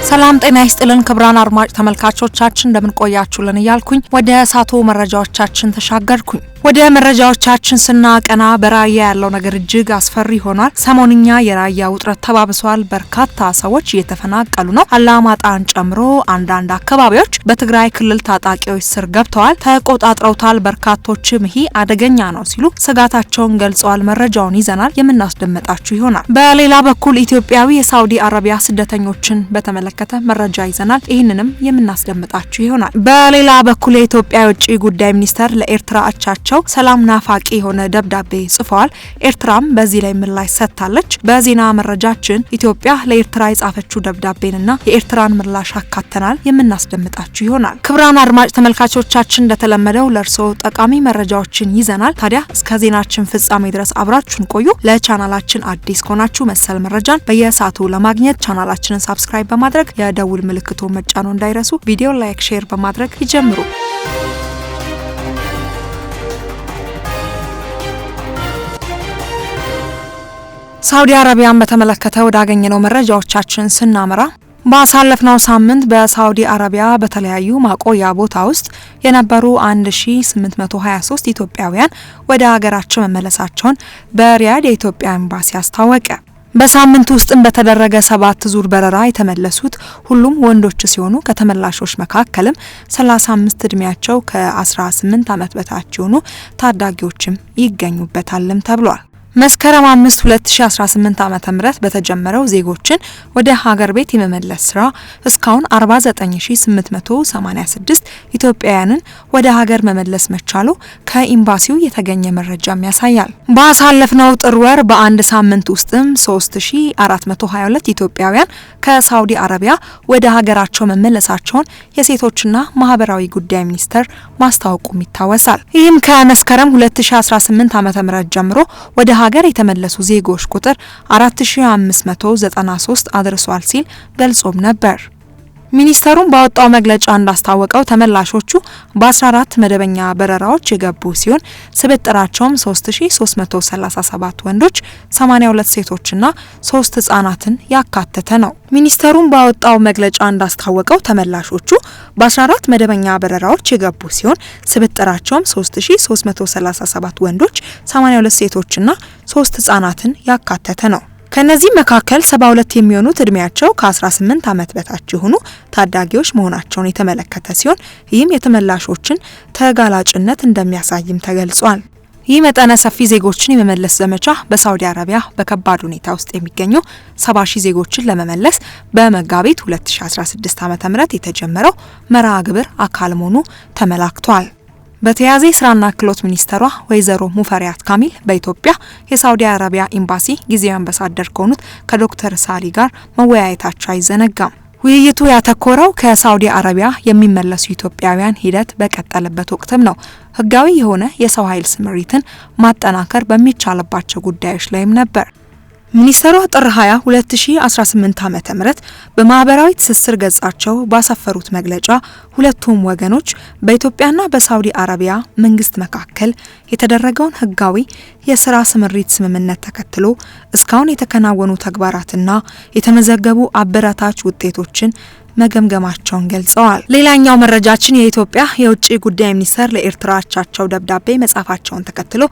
ሰላም ጤና ይስጥልን ክብራን አድማጭ ተመልካቾቻችን እንደምን ቆያችሁልን እያልኩኝ ወደ ሳቶ መረጃዎቻችን ተሻገርኩኝ። ወደ መረጃዎቻችን ስናቀና በራያ ያለው ነገር እጅግ አስፈሪ ሆኗል። ሰሞንኛ የራያ ውጥረት ተባብሷል። በርካታ ሰዎች እየተፈናቀሉ ነው። አላማጣን ጨምሮ አንዳንድ አካባቢዎች በትግራይ ክልል ታጣቂዎች ስር ገብተዋል፣ ተቆጣጥረውታል። በርካቶችም ይሄ አደገኛ ነው ሲሉ ስጋታቸውን ገልጸዋል። መረጃውን ይዘናል የምናስደምጣችሁ ይሆናል። በሌላ በኩል ኢትዮጵያዊ የሳውዲ አረቢያ ስደተኞችን በተመለከተ መረጃ ይዘናል። ይህንንም የምናስደምጣችሁ ይሆናል። በሌላ በኩል የኢትዮጵያ የውጭ ጉዳይ ሚኒስተር ለኤርትራ አቻቸው ሰላም ናፋቂ የሆነ ደብዳቤ ጽፈዋል። ኤርትራም በዚህ ላይ ምላሽ ሰጥታለች። በዜና መረጃችን ኢትዮጵያ ለኤርትራ የጻፈችው ደብዳቤንና የኤርትራን ምላሽ አካተናል የምናስደምጣችሁ ይሆናል። ክብራን አድማጭ ተመልካቾቻችን እንደተለመደው ለርሶ ጠቃሚ መረጃዎችን ይዘናል። ታዲያ እስከ ዜናችን ፍጻሜ ድረስ አብራችሁን ቆዩ። ለቻናላችን አዲስ ከሆናችሁ መሰል መረጃን በየሰዓቱ ለማግኘት ቻናላችንን ሳብስክራይብ በማድረግ የደውል ምልክቱ መጫኖ እንዳይረሱ። ቪዲዮ ላይክ፣ ሼር በማድረግ ይጀምሩ። ሳውዲ አረቢያን በተመለከተ ወዳገኘነው መረጃዎቻችን ስናመራ ባሳለፍነው ሳምንት በሳውዲ አረቢያ በተለያዩ ማቆያ ቦታ ውስጥ የነበሩ 1823 ኢትዮጵያውያን ወደ ሀገራቸው መመለሳቸውን በሪያድ የኢትዮጵያ ኤምባሲ አስታወቀ። በሳምንቱ ውስጥም በተደረገ 7 ዙር በረራ የተመለሱት ሁሉም ወንዶች ሲሆኑ ከተመላሾች መካከልም 35 እድሜያቸው ከ18 ዓመት በታች የሆኑ ታዳጊዎችም ይገኙበታልም ተብሏል። መስከረም 5 2018 ዓ.ም በተጀመረው ዜጎችን ወደ ሀገር ቤት የመመለስ ስራ እስካሁን 49886 ኢትዮጵያውያንን ወደ ሀገር መመለስ መቻሉ ከኤምባሲው የተገኘ መረጃም ያሳያል። ባሳለፍነው ጥር ወር በአንድ ሳምንት ውስጥም 3422 ኢትዮጵያውያን ከሳውዲ አረቢያ ወደ ሀገራቸው መመለሳቸውን የሴቶችና ማህበራዊ ጉዳይ ሚኒስቴር ማስታወቁም ይታወሳል። ይህም ከመስከረም 2018 ዓ.ም ጀምሮ ወደ ሀገር የተመለሱ ዜጎች ቁጥር 4593 አድርሷል ሲል ገልጾም ነበር። ሚኒስተሩም ባወጣው መግለጫ እንዳስታወቀው ተመላሾቹ በ14 መደበኛ በረራዎች የገቡ ሲሆን ስብጥራቸውም 3337 ወንዶች፣ 82 ሴቶችና 3 ህጻናትን ያካተተ ነው። ሚኒስተሩም ባወጣው መግለጫ እንዳስታወቀው ተመላሾቹ በ14 መደበኛ በረራዎች የገቡ ሲሆን ስብጥራቸውም 3337 ወንዶች፣ 82 ሴቶችና 3 ህጻናትን ያካተተ ነው። ከነዚህ መካከል 72 የሚሆኑት እድሜያቸው ከ18 ዓመት በታች የሆኑ ታዳጊዎች መሆናቸውን የተመለከተ ሲሆን ይህም የተመላሾችን ተጋላጭነት እንደሚያሳይም ተገልጿል። ይህ መጠነ ሰፊ ዜጎችን የመመለስ ዘመቻ በሳውዲ አረቢያ በከባድ ሁኔታ ውስጥ የሚገኙ 70,000 ዜጎችን ለመመለስ በመጋቢት 2016 ዓ.ም የተጀመረው መርሃ ግብር አካል መሆኑ ተመላክቷል። በተያያዘ የስራና ክህሎት ሚኒስተሯ ወይዘሮ ሙፈሪያት ካሚል በኢትዮጵያ የሳውዲ አረቢያ ኤምባሲ ጊዜያዊ አምባሳደር ከሆኑት ከዶክተር ሳሊ ጋር መወያየታቸው አይዘነጋም። ውይይቱ ያተኮረው ከሳውዲ አረቢያ የሚመለሱ ኢትዮጵያውያን ሂደት በቀጠለበት ወቅትም ነው። ህጋዊ የሆነ የሰው ኃይል ስምሪትን ማጠናከር በሚቻልባቸው ጉዳዮች ላይም ነበር። ሚኒስተሯ ጥር 20 2018 ዓ.ም በማህበራዊ ትስስር ገጻቸው ባሰፈሩት መግለጫ ሁለቱም ወገኖች በኢትዮጵያና በሳውዲ አረቢያ መንግስት መካከል የተደረገውን ህጋዊ የስራ ስምሪት ስምምነት ተከትሎ እስካሁን የተከናወኑ ተግባራትና የተመዘገቡ አበረታች ውጤቶችን መገምገማቸውን ገልጸዋል። ሌላኛው መረጃችን የኢትዮጵያ የውጭ ጉዳይ ሚኒስተር ለኤርትራ አቻቸው ደብዳቤ መጻፋቸውን ተከትሎ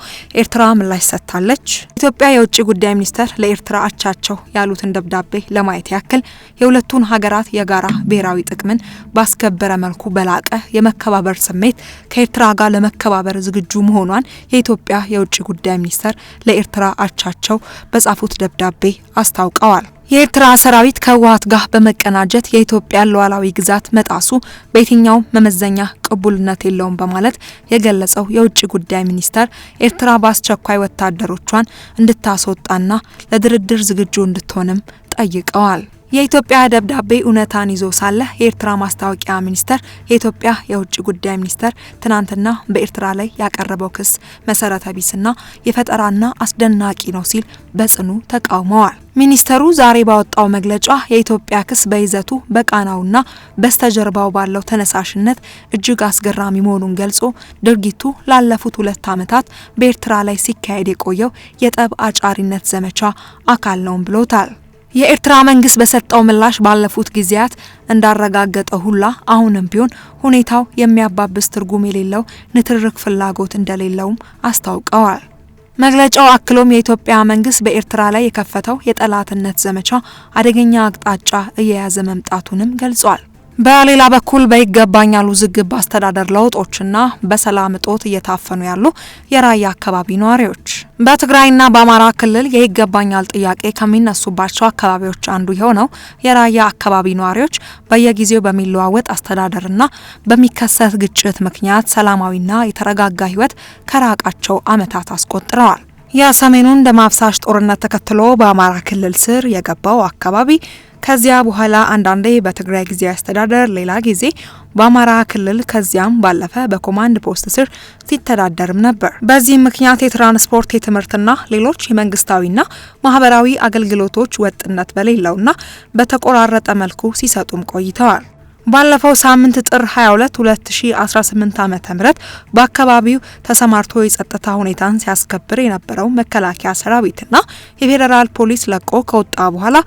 ኤርትራ ምላሽ ሰጥታለች። ኢትዮጵያ የውጭ ጉዳይ ሚኒስተር ለኤርትራ አቻቸው ያሉትን ደብዳቤ ለማየት ያክል የሁለቱን ሀገራት የጋራ ብሔራዊ ጥቅምን ባስከበረ መልኩ በላቀ የመከባበር ስሜት ከኤርትራ ጋር ለመከባበር ዝግጁ መሆኗን የኢትዮጵያ የውጭ ጉዳይ ሚኒስተር ለኤርትራ አቻቸው በጻፉት ደብዳቤ አስታውቀዋል። የኤርትራ ሰራዊት ከህወሓት ጋር በመቀናጀት የኢትዮጵያን ሉዓላዊ ግዛት መጣሱ በየትኛው መመዘኛ ቅቡልነት የለውም በማለት የገለጸው የውጭ ጉዳይ ሚኒስተር ኤርትራ በአስቸኳይ ወታደሮቿን እንድታስወጣና ለድርድር ዝግጁ እንድትሆንም ጠይቀዋል። የኢትዮጵያ ደብዳቤ እውነታን ይዞ ሳለ የኤርትራ ማስታወቂያ ሚኒስተር የኢትዮጵያ የውጭ ጉዳይ ሚኒስተር ትናንትና በኤርትራ ላይ ያቀረበው ክስ መሰረተ ቢስና የፈጠራና አስደናቂ ነው ሲል በጽኑ ተቃውመዋል። ሚኒስተሩ ዛሬ ባወጣው መግለጫ የኢትዮጵያ ክስ በይዘቱ በቃናውና በስተጀርባው ባለው ተነሳሽነት እጅግ አስገራሚ መሆኑን ገልጾ ድርጊቱ ላለፉት 2 ዓመታት በኤርትራ ላይ ሲካሄድ የቆየው የጠብ አጫሪነት ዘመቻ አካል ነው ብሎታል። የኤርትራ መንግስት በሰጠው ምላሽ ባለፉት ጊዜያት እንዳረጋገጠው ሁላ አሁንም ቢሆን ሁኔታው የሚያባብስ ትርጉም የሌለው ንትርክ ፍላጎት እንደሌለውም አስታውቀዋል። መግለጫው አክሎም የኢትዮጵያ መንግስት በኤርትራ ላይ የከፈተው የጠላትነት ዘመቻ አደገኛ አቅጣጫ እየያዘ መምጣቱንም ገልጿል። በሌላ በኩል በይገባኛል ውዝግብ አስተዳደር ለውጦችና በሰላም እጦት እየታፈኑ ያሉ የራያ አካባቢ ነዋሪዎች በትግራይና በአማራ ክልል የይገባኛል ጥያቄ ከሚነሱባቸው አካባቢዎች አንዱ የሆነው የራያ አካባቢ ነዋሪዎች በየጊዜው በሚለዋወጥ አስተዳደርና በሚከሰት ግጭት ምክንያት ሰላማዊና የተረጋጋ ህይወት ከራቃቸው ዓመታት አስቆጥረዋል። የሰሜኑን ደም አፍሳሽ ጦርነት ተከትሎ በአማራ ክልል ስር የገባው አካባቢ ከዚያ በኋላ አንዳንዴ በትግራይ ጊዜያዊ አስተዳደር ሌላ ጊዜ በአማራ ክልል ከዚያም ባለፈ በኮማንድ ፖስት ስር ሲተዳደርም ነበር። በዚህ ምክንያት የትራንስፖርት የትምህርትና ሌሎች የመንግስታዊና ማህበራዊ አገልግሎቶች ወጥነት በሌለውና በተቆራረጠ መልኩ ሲሰጡም ቆይተዋል። ባለፈው ሳምንት ጥር 22 2018 ዓ.ም በአካባቢው ተሰማርቶ የጸጥታ ሁኔታን ሲያስከብር የነበረው መከላከያ ሰራዊትና የፌዴራል ፖሊስ ለቆ ከወጣ በኋላ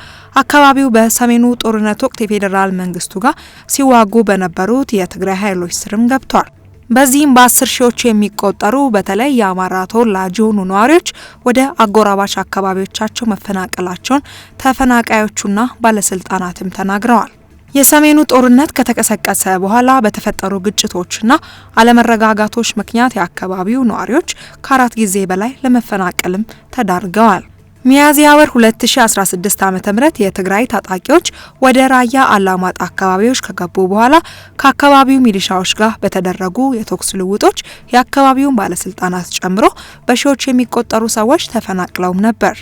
አካባቢው በሰሜኑ ጦርነት ወቅት የፌዴራል መንግስቱ ጋር ሲዋጉ በነበሩት የትግራይ ኃይሎች ስርም ገብቷል። በዚህም በ10 ሺዎች የሚቆጠሩ በተለይ የአማራ ተወላጅ የሆኑ ነዋሪዎች ወደ አጎራባች አካባቢዎቻቸው መፈናቀላቸውን ተፈናቃዮቹና ባለስልጣናትም ተናግረዋል። የሰሜኑ ጦርነት ከተቀሰቀሰ በኋላ በተፈጠሩ ግጭቶችና አለመረጋጋቶች ምክንያት የአካባቢው ነዋሪዎች ከ4 ጊዜ በላይ ለመፈናቀልም ተዳርገዋል። ሚያዝያ ወር 2016 ዓ.ም የትግራይ ታጣቂዎች ወደ ራያ አላማጣ አካባቢዎች ከገቡ በኋላ ከአካባቢው ሚሊሻዎች ጋር በተደረጉ የተኩስ ልውጦች የአካባቢውን ባለስልጣናት ጨምሮ በሺዎች የሚቆጠሩ ሰዎች ተፈናቅለውም ነበር።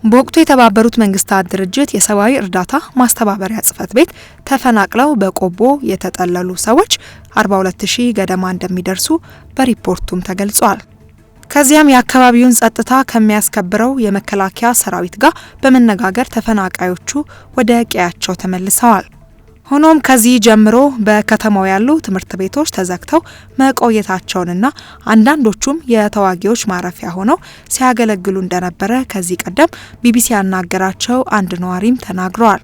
በወቅቱ የተባበሩት መንግስታት ድርጅት የሰብአዊ እርዳታ ማስተባበሪያ ጽህፈት ቤት ተፈናቅለው በቆቦ የተጠለሉ ሰዎች 42000 ገደማ እንደሚደርሱ በሪፖርቱም ተገልጿል። ከዚያም የአካባቢውን ጸጥታ ከሚያስከብረው የመከላከያ ሰራዊት ጋር በመነጋገር ተፈናቃዮቹ ወደ ቀያቸው ተመልሰዋል። ሆኖም ከዚህ ጀምሮ በከተማው ያሉ ትምህርት ቤቶች ተዘግተው መቆየታቸውንና አንዳንዶቹም የተዋጊዎች ማረፊያ ሆነው ሲያገለግሉ እንደነበረ ከዚህ ቀደም ቢቢሲ ያናገራቸው አንድ ነዋሪም ተናግረዋል።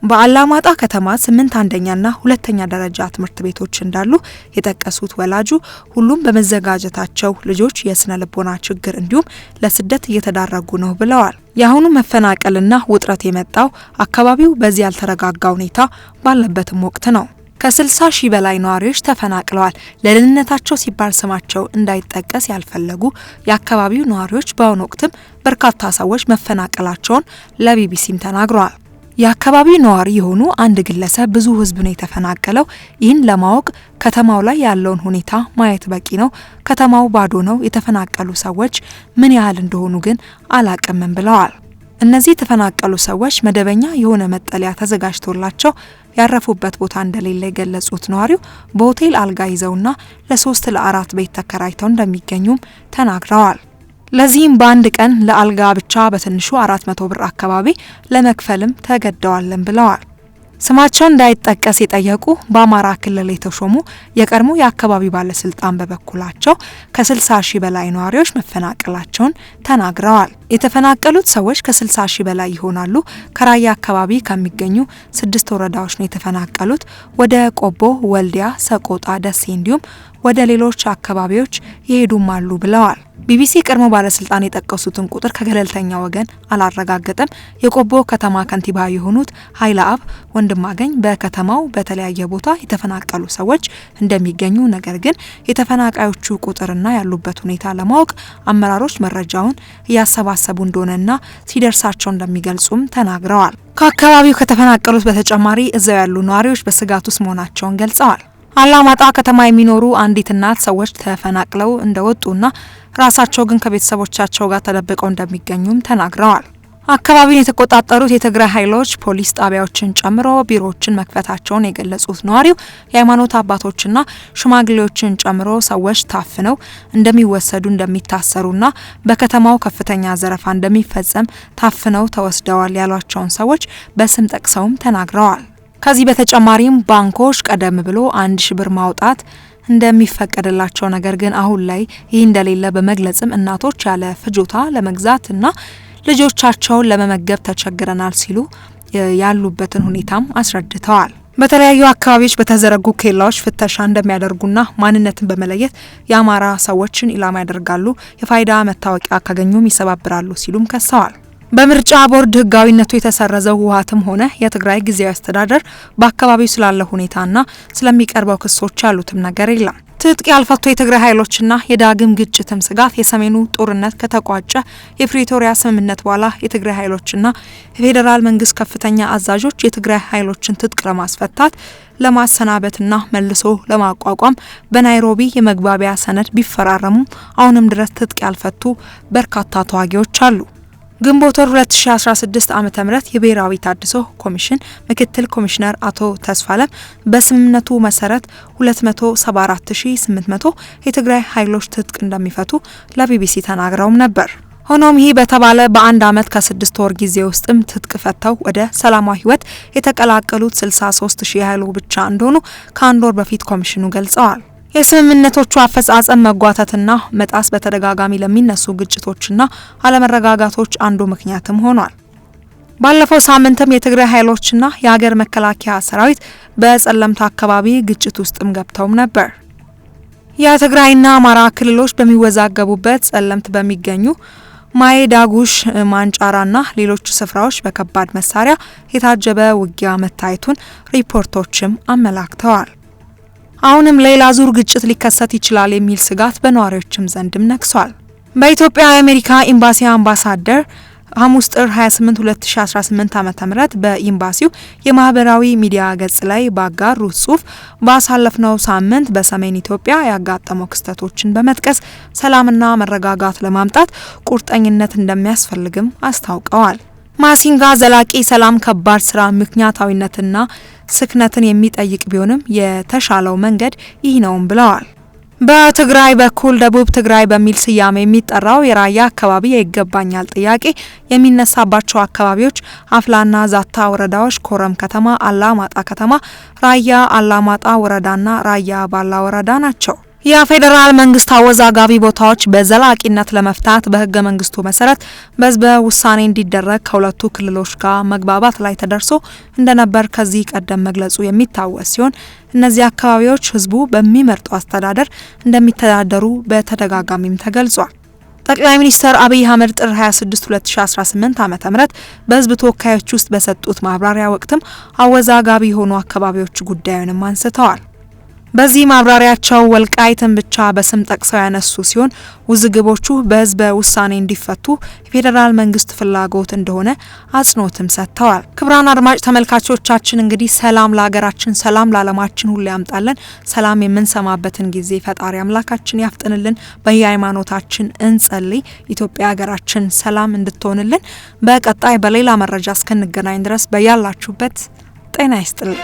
በአላማጣ ከተማ 8 አንደኛና 2ኛ ደረጃ ትምህርት ቤቶች እንዳሉ የጠቀሱት ወላጁ ሁሉም በመዘጋጀታቸው ልጆች የስነ ልቦና ችግር እንዲሁም ለስደት እየተዳረጉ ነው ብለዋል። የአሁኑ መፈናቀልና ውጥረት የመጣው አካባቢው በዚህ ያልተረጋጋ ሁኔታ ባለበትም ወቅት ነው። ከ60 ሺህ በላይ ነዋሪዎች ተፈናቅለዋል። ለደህንነታቸው ሲባል ስማቸው እንዳይጠቀስ ያልፈለጉ የአካባቢው ነዋሪዎች በአሁኑ ወቅትም በርካታ ሰዎች መፈናቀላቸውን ለቢቢሲም ተናግረዋል። የአካባቢው ነዋሪ የሆኑ አንድ ግለሰብ ብዙ ህዝብ ነው የተፈናቀለው፣ ይህን ለማወቅ ከተማው ላይ ያለውን ሁኔታ ማየት በቂ ነው፣ ከተማው ባዶ ነው፣ የተፈናቀሉ ሰዎች ምን ያህል እንደሆኑ ግን አላቅምም ብለዋል። እነዚህ የተፈናቀሉ ሰዎች መደበኛ የሆነ መጠለያ ተዘጋጅቶላቸው ያረፉበት ቦታ እንደሌለ የገለጹት ነዋሪው በሆቴል አልጋ ይዘውና ለ3 ለ4 ቤት ተከራይተው እንደሚገኙም ተናግረዋል። ለዚህም በአንድ ቀን ለአልጋ ብቻ በትንሹ 400 ብር አካባቢ ለመክፈልም ተገደዋለን ብለዋል። ስማቸው እንዳይጠቀስ የጠየቁ በአማራ ክልል የተሾሙ የቀድሞ የአካባቢ ባለስልጣን በበኩላቸው ከ60 ሺህ በላይ ነዋሪዎች መፈናቀላቸውን ተናግረዋል። የተፈናቀሉት ሰዎች ከ60 ሺህ በላይ ይሆናሉ። ከራያ አካባቢ ከሚገኙ 6 ወረዳዎች ነው የተፈናቀሉት። ወደ ቆቦ፣ ወልዲያ፣ ሰቆጣ፣ ደሴ እንዲሁም ወደ ሌሎች አካባቢዎች ይሄዱም አሉ ብለዋል። ቢቢሲ ቀድሞ ባለስልጣን የጠቀሱትን ቁጥር ከገለልተኛ ወገን አላረጋገጠም። የቆቦ ከተማ ከንቲባ የሆኑት ኃይለአብ ወንድማገኝ በከተማው በተለያየ ቦታ የተፈናቀሉ ሰዎች እንደሚገኙ፣ ነገር ግን የተፈናቃዮቹ ቁጥርና ያሉበት ሁኔታ ለማወቅ አመራሮች መረጃውን እያሰባሰቡ እንደሆነና ሲደርሳቸው እንደሚገልጹም ተናግረዋል። ከአካባቢው ከተፈናቀሉት በተጨማሪ እዛው ያሉ ነዋሪዎች በስጋት ውስጥ መሆናቸውን ገልጸዋል። አላማጣ ከተማ የሚኖሩ አንዲት እናት ሰዎች ተፈናቅለው እንደወጡና ራሳቸው ግን ከቤተሰቦቻቸው ጋር ተደብቀው እንደሚገኙም ተናግረዋል። አካባቢውን የተቆጣጠሩት የትግራይ ኃይሎች ፖሊስ ጣቢያዎችን ጨምሮ ቢሮዎችን መክፈታቸውን የገለጹት ነዋሪው የሃይማኖት አባቶችና ሽማግሌዎችን ጨምሮ ሰዎች ታፍነው እንደሚወሰዱ እንደሚታሰሩና በከተማው ከፍተኛ ዘረፋ እንደሚፈጸም ታፍነው ተወስደዋል ያሏቸውን ሰዎች በስም ጠቅሰውም ተናግረዋል። ከዚህ በተጨማሪም ባንኮች ቀደም ብሎ 1000 ብር ማውጣት እንደሚፈቀድላቸው ነገር ግን አሁን ላይ ይህ እንደሌለ በመግለጽም እናቶች ያለ ፍጆታ ለመግዛትና ልጆቻቸውን ለመመገብ ተቸግረናል ሲሉ ያሉበትን ሁኔታም አስረድተዋል። በተለያዩ አካባቢዎች በተዘረጉ ኬላዎች ፍተሻ እንደሚያደርጉና ማንነትን በመለየት የአማራ ሰዎችን ኢላማ ያደርጋሉ፣ የፋይዳ መታወቂያ ካገኙም ይሰባብራሉ ሲሉም ከሰዋል። በምርጫ ቦርድ ህጋዊነቱ የተሰረዘው ህወሓትም ሆነ የትግራይ ጊዜያዊ አስተዳደር በአካባቢው ስላለው ሁኔታና ስለሚቀርበው ክሶች ያሉትም ነገር የለም። ትጥቅ ያልፈቱ የትግራይ ኃይሎችና የዳግም ግጭትም ስጋት የሰሜኑ ጦርነት ከተቋጨ የፕሪቶሪያ ስምምነት በኋላ የትግራይ ኃይሎችና የፌዴራል መንግስት ከፍተኛ አዛዦች የትግራይ ኃይሎችን ትጥቅ ለማስፈታት ለማሰናበትና መልሶ ለማቋቋም በናይሮቢ የመግባቢያ ሰነድ ቢፈራረሙም አሁንም ድረስ ትጥቅ ያልፈቱ በርካታ ተዋጊዎች አሉ። ግንቦት 2016 ዓ.ም የብሔራዊ ታድሶ ኮሚሽን ምክትል ኮሚሽነር አቶ ተስፋለም በስምምነቱ መሰረት 274800 የትግራይ ኃይሎች ትጥቅ እንደሚፈቱ ለቢቢሲ ተናግረውም ነበር። ሆኖም ይህ በተባለ በአንድ ዓመት ከ6 ወር ጊዜ ውስጥም ትጥቅ ፈተው ወደ ሰላማዊ ህይወት የተቀላቀሉት 63000 ያህሉ ብቻ እንደሆኑ ከአንድ ወር በፊት ኮሚሽኑ ገልጸዋል። የስምምነቶቹ አፈጻጸም መጓተትና መጣስ በተደጋጋሚ ለሚነሱ ግጭቶችና አለመረጋጋቶች አንዱ ምክንያትም ሆኗል። ባለፈው ሳምንትም የትግራይ ኃይሎችና የሀገር መከላከያ ሰራዊት በጸለምታ አካባቢ ግጭት ውስጥም ገብተውም ነበር። የትግራይና አማራ ክልሎች በሚወዛገቡበት ጸለምት በሚገኙ ማይ ዳጉሽ፣ ማንጫራና ሌሎች ስፍራዎች በከባድ መሳሪያ የታጀበ ውጊያ መታየቱን ሪፖርቶችም አመላክተዋል። አሁንም ሌላ ዙር ግጭት ሊከሰት ይችላል የሚል ስጋት በነዋሪዎችም ዘንድም ነግሷል። በኢትዮጵያ የአሜሪካ ኤምባሲ አምባሳደር ሐሙስ ጥር 28 2018 ዓ.ም በኤምባሲው የማህበራዊ ሚዲያ ገጽ ላይ ባጋሩት ጽሁፍ ባሳለፍነው ሳምንት በሰሜን ኢትዮጵያ ያጋጠመው ክስተቶችን በመጥቀስ ሰላምና መረጋጋት ለማምጣት ቁርጠኝነት እንደሚያስፈልግም አስታውቀዋል። ማሲንጋ ዘላቂ ሰላም ከባድ ስራ ምክንያታዊነትና ስክነትን የሚጠይቅ ቢሆንም የተሻለው መንገድ ይህ ነውም ብለዋል። በትግራይ በኩል ደቡብ ትግራይ በሚል ስያሜ የሚጠራው የራያ አካባቢ የይገባኛል ጥያቄ የሚነሳባቸው አካባቢዎች አፍላና ዛታ ወረዳዎች፣ ኮረም ከተማ፣ አላማጣ ከተማ፣ ራያ አላማጣ ወረዳና ራያ ባላ ወረዳ ናቸው። የፌዴራል መንግስት አወዛጋቢ ቦታዎች በዘላቂነት ለመፍታት በህገ መንግስቱ መሰረት በህዝበ ውሳኔ እንዲደረግ ከሁለቱ ክልሎች ጋር መግባባት ላይ ተደርሶ እንደነበር ከዚህ ቀደም መግለጹ የሚታወስ ሲሆን እነዚህ አካባቢዎች ህዝቡ በሚመርጡ አስተዳደር እንደሚተዳደሩ በተደጋጋሚም ተገልጿል። ጠቅላይ ሚኒስትር አብይ አህመድ ጥር 26 2018 ዓ.ም በህዝብ ተወካዮች ውስጥ በሰጡት ማብራሪያ ወቅትም አወዛጋቢ የሆኑ አካባቢዎች ጉዳዩንም አንስተዋል። በዚህ ማብራሪያቸው ወልቃይትን ብቻ በስም ጠቅሰው ያነሱ ሲሆን ውዝግቦቹ በህዝበ ውሳኔ እንዲፈቱ የፌዴራል መንግስት ፍላጎት እንደሆነ አጽንኦትም ሰጥተዋል። ክቡራን አድማጭ ተመልካቾቻችን እንግዲህ ሰላም ለሀገራችን፣ ሰላም ለዓለማችን ሁሉ ያምጣልን። ሰላም የምንሰማበትን ጊዜ ፈጣሪ አምላካችን ያፍጥንልን። በየሃይማኖታችን እንጸልይ። ኢትዮጵያ ሀገራችን ሰላም እንድትሆንልን። በቀጣይ በሌላ መረጃ እስክንገናኝ ድረስ በያላችሁበት ጤና ይስጥልን።